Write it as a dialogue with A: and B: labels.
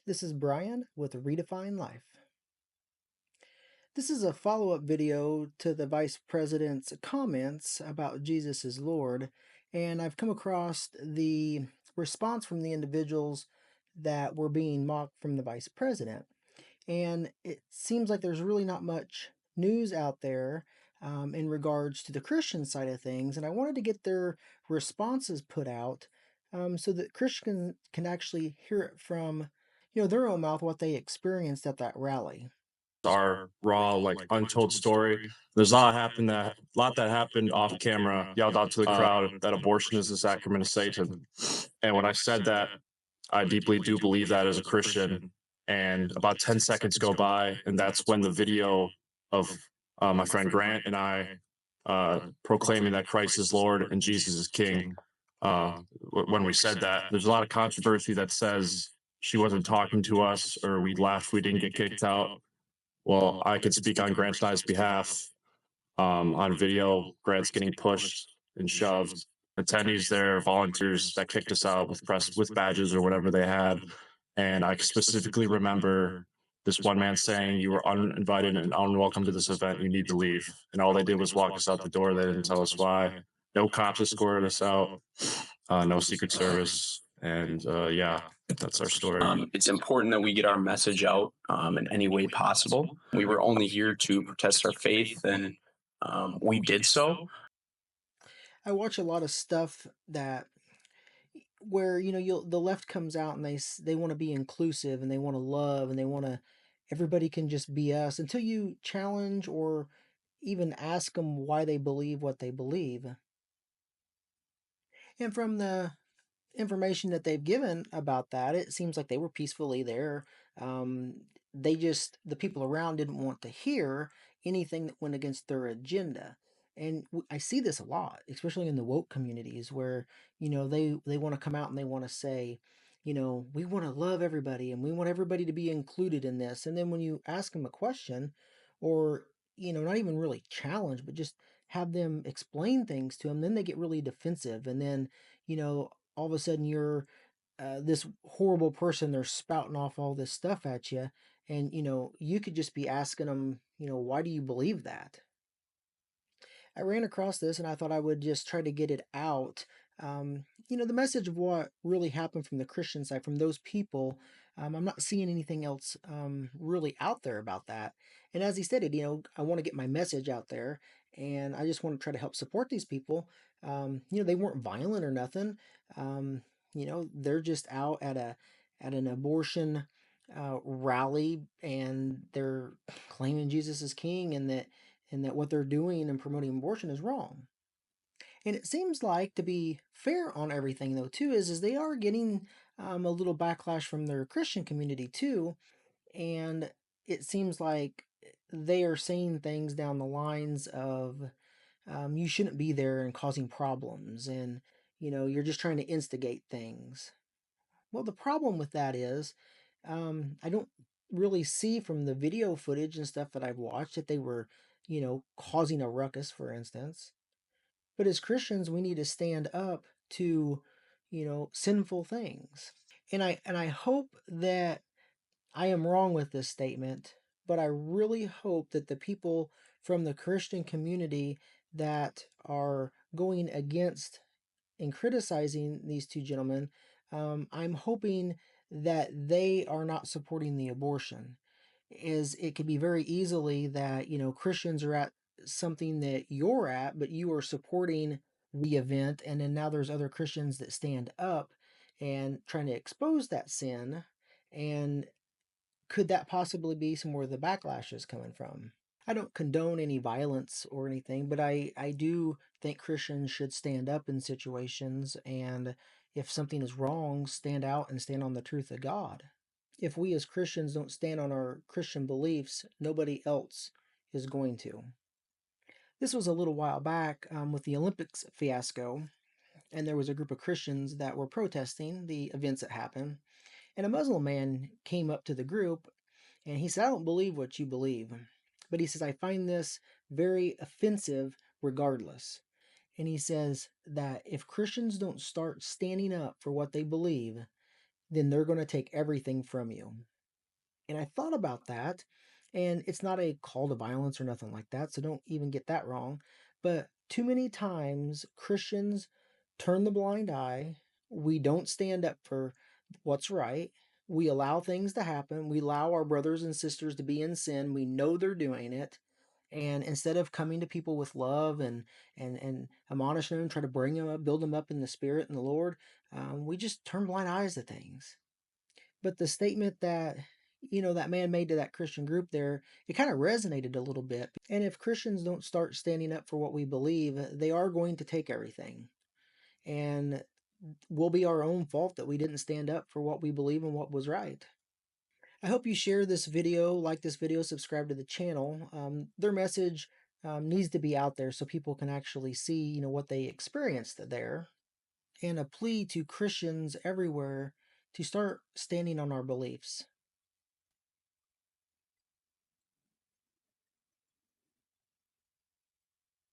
A: This is Brian with Redefined-Life. This is a follow-up video to the Vice President's comments about Jesus is Lord, and I've come across the response from the individuals that were being mocked from the Vice President. And it seems like there's really not much news out there in regards to the Christian side of things, and I wanted to get their responses put out so that Christians can actually hear it from their own mouth what they experienced at that rally.
B: Our raw, like untold story. There's a lot that happened off camera, yelled out to the crowd that abortion is the sacrament of Satan. And when I said that, I deeply do believe that as a Christian. And about 10 seconds go by, and that's when the video of my friend Grant and I proclaiming that Christ is Lord and Jesus is King. When we said that, there's a lot of controversy that says she wasn't talking to us or we left, we didn't get kicked out. Well, I could speak on Grant and I's behalf. On video, Grant's getting pushed and shoved. Attendees there, volunteers that kicked us out with badges or whatever they had. And I specifically remember this one man saying, "You were uninvited and unwelcome to this event. You need to leave." And all they did was walk us out the door. They didn't tell us why. No cops escorted us out. No Secret Service. And yeah, that's our story.
C: It's important that we get our message out in any way possible. We were only here to protest our faith, and we did so.
A: I watch a lot of stuff that where the left comes out and they want to be inclusive and they want to love and they want to everybody can just be us until you challenge or even ask them why they believe what they believe. And from the information that they've given about that, it seems like they were peacefully there. The people around didn't want to hear anything that went against their agenda. And I see this a lot, especially in the woke communities where, they want to come out and they want to say, we want to love everybody and we want everybody to be included in this. And then when you ask them a question or, not even really challenge, but just have them explain things to them, then they get really defensive. And then, all of a sudden you're this horrible person. They're spouting off all this stuff at you, and you could just be asking them, why do you believe that? I ran across this, and I thought I would just try to get it out. The message of what really happened from the Christian side, from those people. I'm not seeing anything else really out there about that. And as he stated, I want to get my message out there, and I just want to try to help support these people. They weren't violent or nothing. They're just out at an abortion rally, and they're claiming Jesus is king, and that what they're doing and promoting abortion is wrong. And it seems like, to be fair on everything though too, is they are getting a little backlash from their Christian community too, and it seems like they are saying things down the lines of you shouldn't be there and causing problems, and you're just trying to instigate things. Well, the problem with that is I don't really see from the video footage and stuff that I've watched that they were, causing a ruckus, for instance. But as Christians, we need to stand up to, sinful things. And I hope that I am wrong with this statement, but I really hope that the people from the Christian community that are going against and criticizing these two gentlemen, I'm hoping that they are not supporting the abortion. Is it could be very easily that Christians are at something that you're at, but you are supporting the event, and then now there's other Christians that stand up and trying to expose that sin, and could that possibly be somewhere the backlash is coming from? I don't condone any violence or anything, but I do think Christians should stand up in situations, and if something is wrong, stand out and stand on the truth of God. If we as Christians don't stand on our Christian beliefs, nobody else is going to. This was a little while back with the Olympics fiasco, and there was a group of Christians that were protesting the events that happened. And a Muslim man came up to the group and he said, "I don't believe what you believe." But he says, "I find this very offensive regardless." And he says that if Christians don't start standing up for what they believe, then they're going to take everything from you. And I thought about that, and it's not a call to violence or nothing like that, so don't even get that wrong. But too many times Christians turn the blind eye. We don't stand up for what's right. We allow things to happen. We allow our brothers and sisters to be in sin. We know they're doing it. And instead of coming to people with love and admonishing them, try to bring them up, build them up in the Spirit and the Lord, we just turn blind eyes to things. But the statement that, that man made to that Christian group there, it kind of resonated a little bit. And if Christians don't start standing up for what we believe, they are going to take everything. And will be our own fault that we didn't stand up for what we believe and what was right. I hope you share this video, like this video, subscribe to the channel. Their message needs to be out there so people can actually see, what they experienced there. And a plea to Christians everywhere to start standing on our beliefs.